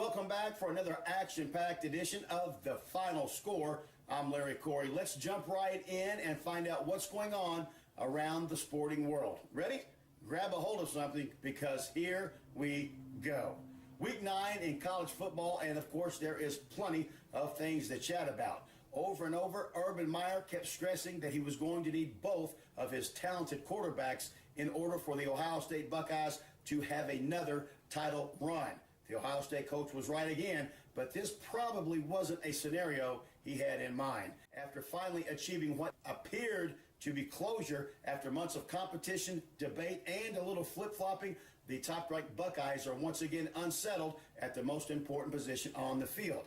Welcome back for another action-packed edition of The Final Score. I'm Larry Corey. Let's jump right in and find out what's going on around the sporting world. Ready? Grab a hold of something because here we go. Week 9 in college football, and of course there is plenty of things to chat about. Over and over, Urban Meyer kept stressing that he was going to need both of his talented quarterbacks in order for the Ohio State Buckeyes to have another title run. The Ohio State coach was right again, but this probably wasn't a scenario he had in mind. After finally achieving what appeared to be closure after months of competition, debate, and a little flip-flopping, the top-ranked Buckeyes are once again unsettled at the most important position on the field.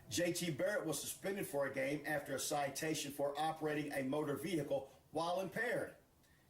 J.T. Barrett was suspended for a game after a citation for operating a motor vehicle while impaired.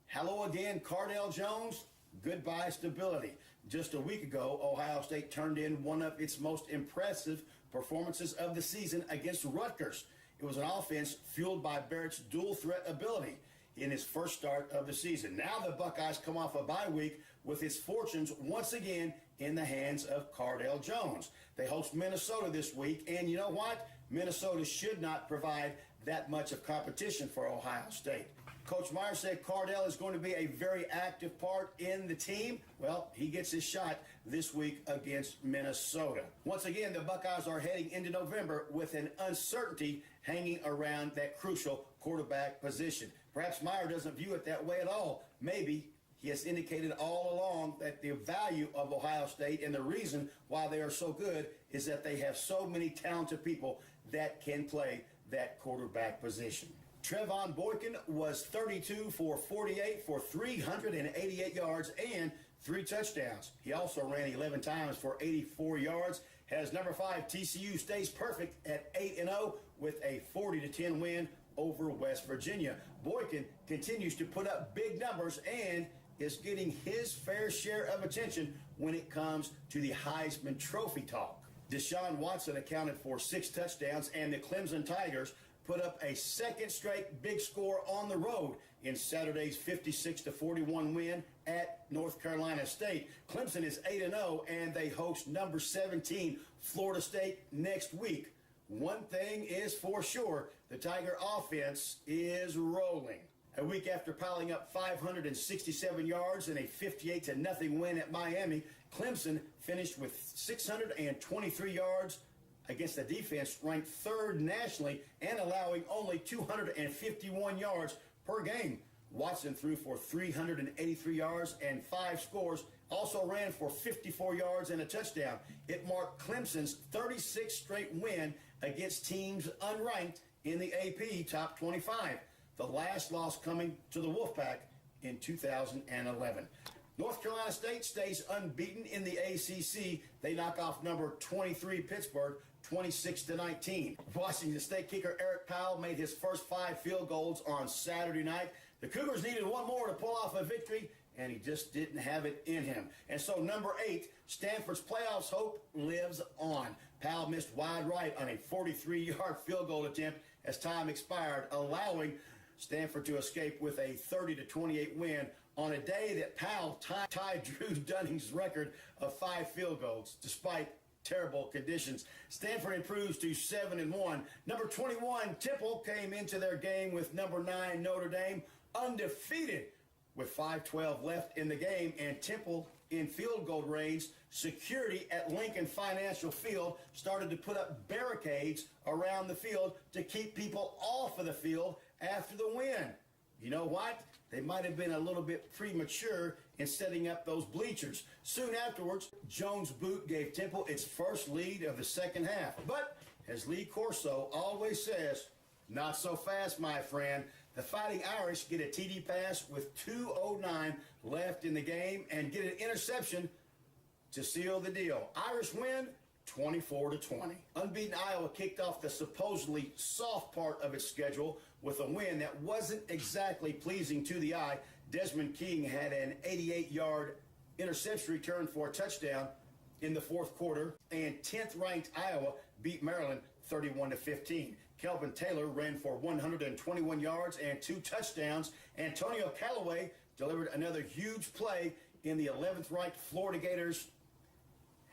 Hello again, Cardale Jones. Goodbye stability. Just a week ago, Ohio State turned in one of its most impressive performances of the season against Rutgers. It was an offense fueled by Barrett's dual threat ability in his first start of the season. Now the Buckeyes come off a bye week with its fortunes once again in the hands of Cardale Jones. They host Minnesota this week, and you know what? Minnesota should not provide that much of competition for Ohio State. Coach Meyer said Cardale is going to be a very active part in the team. Well, he gets his shot this week against Minnesota. Once again, the Buckeyes are heading into November with an uncertainty hanging around that crucial quarterback position. Perhaps Meyer doesn't view it that way at all. Maybe he has indicated all along that the value of Ohio State and the reason why they are so good is that they have so many talented people that can play that quarterback position. Trevon Boykin was 32 for 48 for 388 yards and 3 touchdowns. He also ran 11 times for 84 yards. As number 5, TCU stays perfect at 8-0 with a 40-10 win over West Virginia. Boykin continues to put up big numbers and is getting his fair share of attention when it comes to the Heisman Trophy talk. Deshaun Watson accounted for 6 touchdowns, and the Clemson Tigers put up a second straight big score on the road in Saturday's 56-41 win at North Carolina State. Clemson is 8-0, and they host number 17 Florida State next week. One thing is for sure, the Tiger offense is rolling. A week after piling up 567 yards in a 58-0 win at Miami, Clemson finished with 623 yards against a defense ranked 3rd nationally and allowing only 251 yards per game. Watson threw for 383 yards and 5 scores, also ran for 54 yards and a touchdown. It marked Clemson's 36th straight win against teams unranked in the AP Top 25. The last loss coming to the Wolfpack in 2011. North Carolina State stays unbeaten in the ACC. They knock off number 23 Pittsburgh 26-19. Washington State kicker Eric Powell made his first 5 field goals on Saturday night. The Cougars needed one more to pull off a victory, and he just didn't have it in him. And so number 8, Stanford's playoffs hope lives on. Powell missed wide right on a 43-yard field goal attempt as time expired, allowing Stanford to escape with a 30-28 win on a day that Powell tied Drew Dunning's record of 5 field goals despite terrible conditions. Stanford improves to 7-1. Number 21 Temple came into their game with number 9 Notre Dame undefeated with 5:12 left in the game, and Temple in field goal range. Security at Lincoln Financial Field started to put up barricades around the field to keep people off of the field after the win. You know what? They might have been a little bit premature in setting up those bleachers. Soon afterwards, Jones Boot gave Temple its first lead of the second half. But as Lee Corso always says, not so fast, my friend. The Fighting Irish get a TD pass with 2:09 left in the game and get an interception to seal the deal. Irish win 24-20. Unbeaten Iowa kicked off the supposedly soft part of its schedule with a win that wasn't exactly pleasing to the eye. Desmond King had an 88-yard interception return for a touchdown in the fourth quarter, and 10th-ranked Iowa beat Maryland 31-15. Kelvin Taylor ran for 121 yards and 2 touchdowns. Antonio Callaway delivered another huge play in the 11th-ranked Florida Gators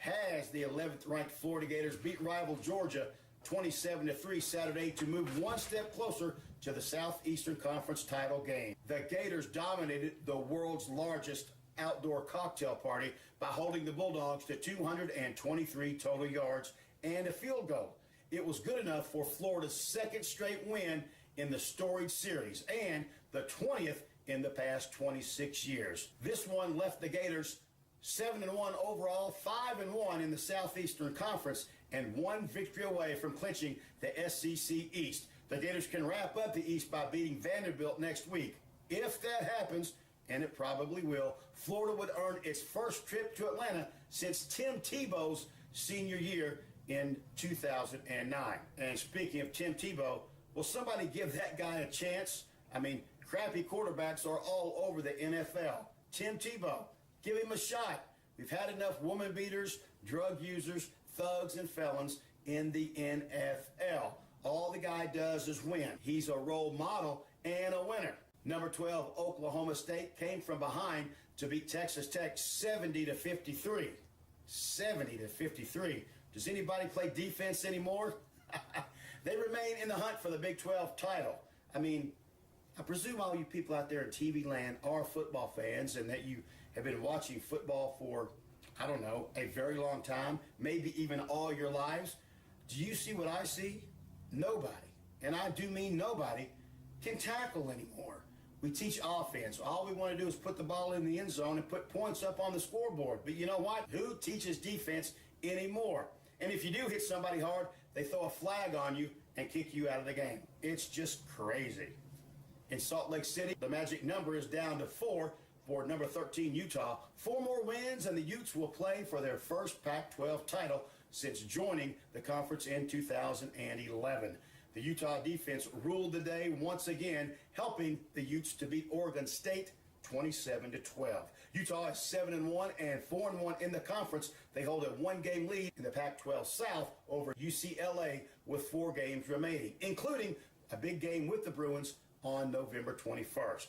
has the 11th ranked Florida Gators beat rival Georgia 27-3 Saturday to move one step closer to the Southeastern Conference title game. The Gators dominated the world's largest outdoor cocktail party by holding the Bulldogs to 223 total yards and a field goal. It was good enough for Florida's second straight win in the storied series and the 20th in the past 26 years. This one left the Gators 7-1 overall, 5-1 in the Southeastern Conference, and one victory away from clinching the SEC East. The Gators can wrap up the East by beating Vanderbilt next week. If that happens, and it probably will, Florida would earn its first trip to Atlanta since Tim Tebow's senior year in 2009. And speaking of Tim Tebow, will somebody give that guy a chance? I mean, crappy quarterbacks are all over the NFL. Tim Tebow, give him a shot. We've had enough woman beaters, drug users, thugs, and felons in the NFL. All the guy does is win. He's a role model and a winner. Number 12, Oklahoma State came from behind to beat Texas Tech 70-53. 70-53. Does anybody play defense anymore? They remain in the hunt for the Big 12 title. I mean, I presume all you people out there in TV land are football fans and that you have been watching football for, I don't know, a very long time, maybe even all your lives. Do you see what I see? Nobody, and I do mean nobody, can tackle anymore. We teach offense. All we want to do is put the ball in the end zone and put points up on the scoreboard. But you know what? Who teaches defense anymore? And if you do hit somebody hard, they throw a flag on you and kick you out of the game. It's just crazy. In Salt Lake City, the magic number is down to 4 for number 13 Utah. 4 more wins and the Utes will play for their first Pac-12 title since joining the conference in 2011. The Utah defense ruled the day once again, helping the Utes to beat Oregon State 27-12. Utah is 7-1 and 4-1 in the conference. They hold a 1-game lead in the Pac-12 South over UCLA with 4 games remaining, including a big game with the Bruins on November 21st.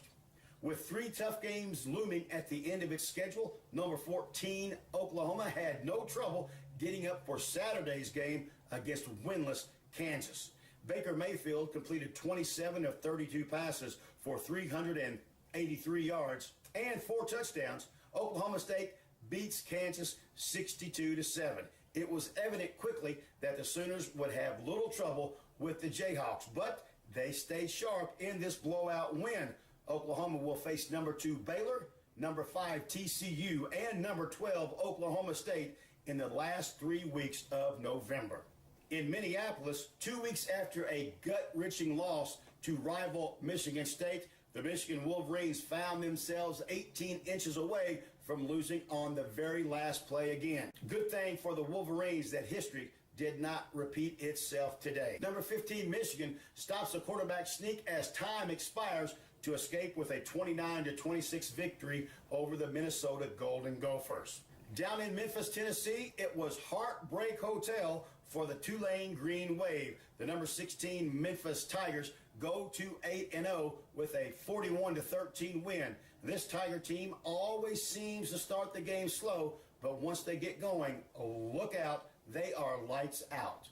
With 3 tough games looming at the end of its schedule, number 14 Oklahoma had no trouble getting up for Saturday's game against winless Kansas. Baker Mayfield completed 27 of 32 passes for 383 yards and 4 touchdowns. Oklahoma State beats Kansas 62-7. It was evident quickly that the Sooners would have little trouble with the Jayhawks, but they stayed sharp in this blowout win. Oklahoma will face number 2 Baylor, number 5 TCU, and number 12 Oklahoma State in the last 3 weeks of November. In Minneapolis, 2 weeks after a gut-wrenching loss to rival Michigan State, the Michigan Wolverines found themselves 18 inches away from losing on the very last play again. Good thing for the Wolverines that history did not repeat itself today. Number 15 Michigan stops a quarterback sneak as time expires to escape with a 29-26 victory over the Minnesota Golden Gophers. Down in Memphis, Tennessee, it was Heartbreak Hotel for the Tulane Green Wave. The number 16 Memphis Tigers go to 8-0 with a 41-13 win. This Tiger team always seems to start the game slow, but once they get going, look out, they are lights out.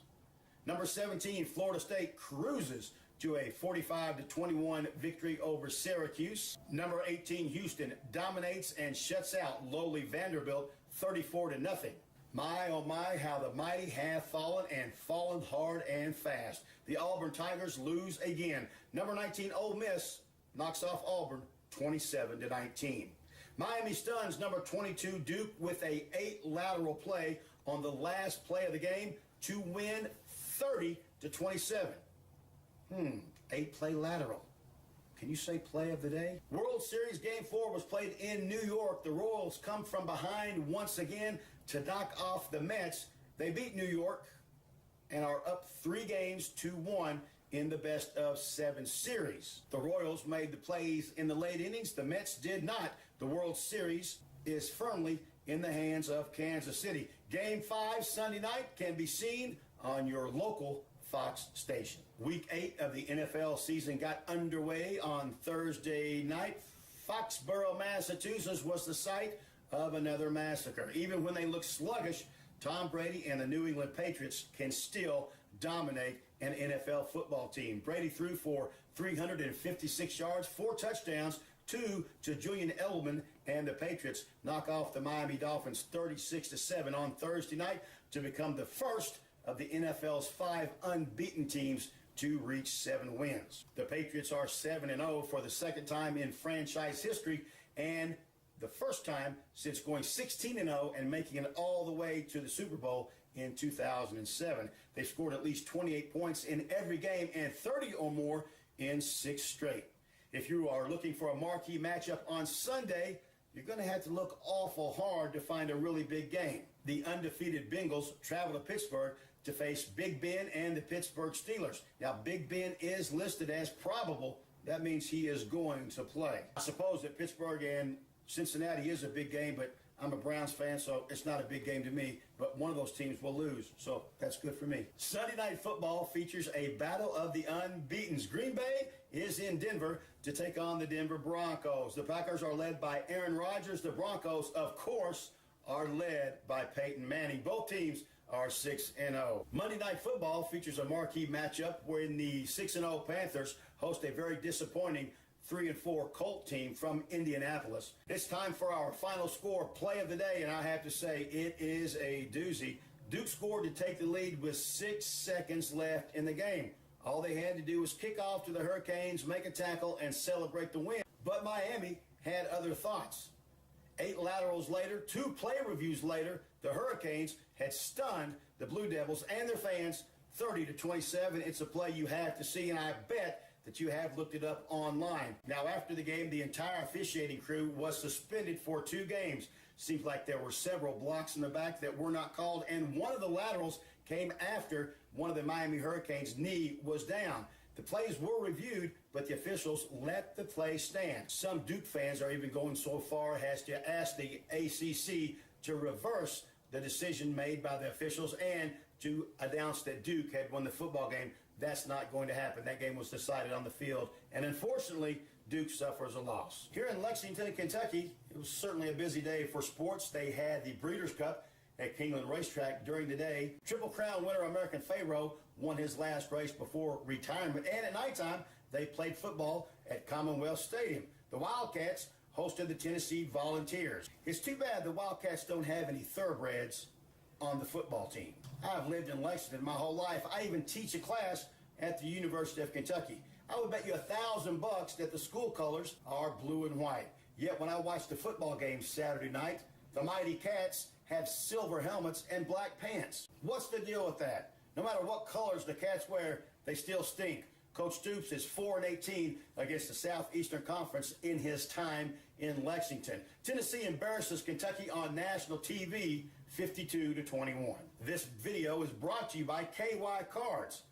Number 17 Florida State cruises to a 45-21 victory over Syracuse. Number 18 Houston dominates and shuts out lowly Vanderbilt 34-0. My, oh my, how the mighty have fallen and fallen hard and fast. The Auburn Tigers lose again. Number 19 Ole Miss knocks off Auburn 27-19. Miami stuns number 22 Duke with a 8 lateral play on the last play of the game to win 30-27. 8-play lateral. Can you say play of the day? World Series Game 4 was played in New York. The Royals come from behind once again to knock off the Mets. They beat New York and are up 3-1 in the best-of-7 series. The Royals made the plays in the late innings. The Mets did not. The World Series is firmly in the hands of Kansas City. Game 5 Sunday night can be seen on your local Fox station. Week 8 of the NFL season got underway on Thursday night. Foxborough, Massachusetts was the site of another massacre. Even when they looked sluggish, Tom Brady and the New England Patriots can still dominate an NFL football team. Brady threw for 356 yards, 4 touchdowns, 2 to Julian Edelman, and the Patriots knock off the Miami Dolphins 36-7 on Thursday night to become the first of the NFL's 5 unbeaten teams to reach 7 wins. The Patriots are 7-0 for the second time in franchise history and the first time since going 16-0 and making it all the way to the Super Bowl in 2007. They scored at least 28 points in every game and 30 or more in 6 straight. If you are looking for a marquee matchup on Sunday, you're going to have to look awful hard to find a really big game. The undefeated Bengals travel to Pittsburgh to face Big Ben and the Pittsburgh Steelers. Now, Big Ben is listed as probable. That means he is going to play. I suppose that Pittsburgh and Cincinnati is a big game, but I'm a Browns fan, so it's not a big game to me, but one of those teams will lose, so that's good for me. Sunday Night Football features a battle of the unbeatens. Green Bay is in Denver to take on the Denver Broncos. The Packers are led by Aaron Rodgers. The Broncos, of course, are led by Peyton Manning. Both teams are 6-0. Monday Night Football features a marquee matchup wherein the 6-0 Panthers host a very disappointing 3-4 Colt team from Indianapolis. It's time for our final score play of the day, and I have to say it is a doozy. Duke scored to take the lead with 6 seconds left in the game. All they had to do was kick off to the Hurricanes, make a tackle, and celebrate the win. But Miami had other thoughts. 8 laterals later, 2 play reviews later, the Hurricanes had stunned the Blue Devils and their fans 30-27. It's a play you have to see, and I bet that you have looked it up online. Now, after the game, the entire officiating crew was suspended for 2 games. Seems like there were several blocks in the back that were not called, and one of the laterals came after one of the Miami Hurricanes' knee was down. The plays were reviewed, but the officials let the play stand. Some Duke fans are even going so far as to ask the ACC to reverse the decision made by the officials and to announce that Duke had won the football game. That's not going to happen. That game was decided on the field, and unfortunately, Duke suffers a loss. Here in Lexington, Kentucky, it was certainly a busy day for sports. They had the Breeders' Cup at Keeneland Racetrack during the day. Triple Crown winner American Pharoah won his last race before retirement, and at nighttime, they played football at Commonwealth Stadium. The Wildcats hosted the Tennessee Volunteers. It's too bad the Wildcats don't have any thoroughbreds on the football team. I've lived in Lexington my whole life. I even teach a class at the University of Kentucky. I would bet you $1,000 that the school colors are blue and white. Yet when I watch the football game Saturday night, the Mighty Cats have silver helmets and black pants. What's the deal with that? No matter what colors the Cats wear, they still stink. Coach Stoops is 4-18 against the Southeastern Conference in his time in Lexington. Tennessee embarrasses Kentucky on national TV 52-21. This video is brought to you by KY Cards.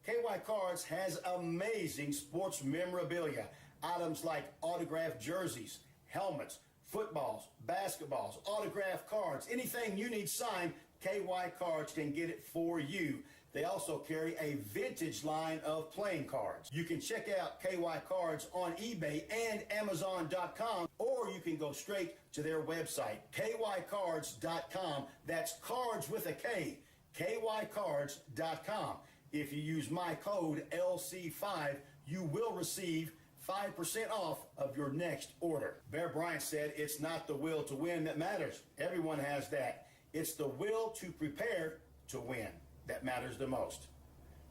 KY Cards has amazing sports memorabilia. Items like autographed jerseys, helmets, footballs, basketballs, autographed cards, anything you need signed, KY Cards can get it for you. They also carry a vintage line of playing cards. You can check out KY Cards on eBay and Amazon.com, or you can go straight to their website, kycards.com. That's cards with a K, kycards.com. If you use my code LC5, you will receive 5% off of your next order. Bear Bryant said, "It's not the will to win that matters. Everyone has that. It's the will to prepare to win that matters the most."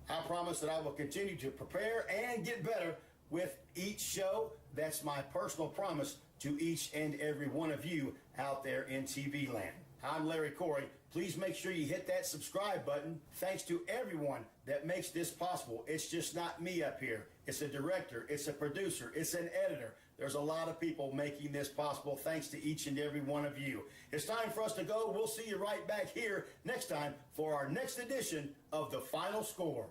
I promise that I will continue to prepare and get better with each show. That's my personal promise to each and every one of you out there in TV land. I'm Larry Corey. Please make sure you hit that subscribe button. Thanks to everyone that makes this possible. It's just not me up here. It's a director, it's a producer, it's an editor. There's a lot of people making this possible. Thanks to each and every one of you. It's time for us to go. We'll see you right back here next time for our next edition of The Final Score.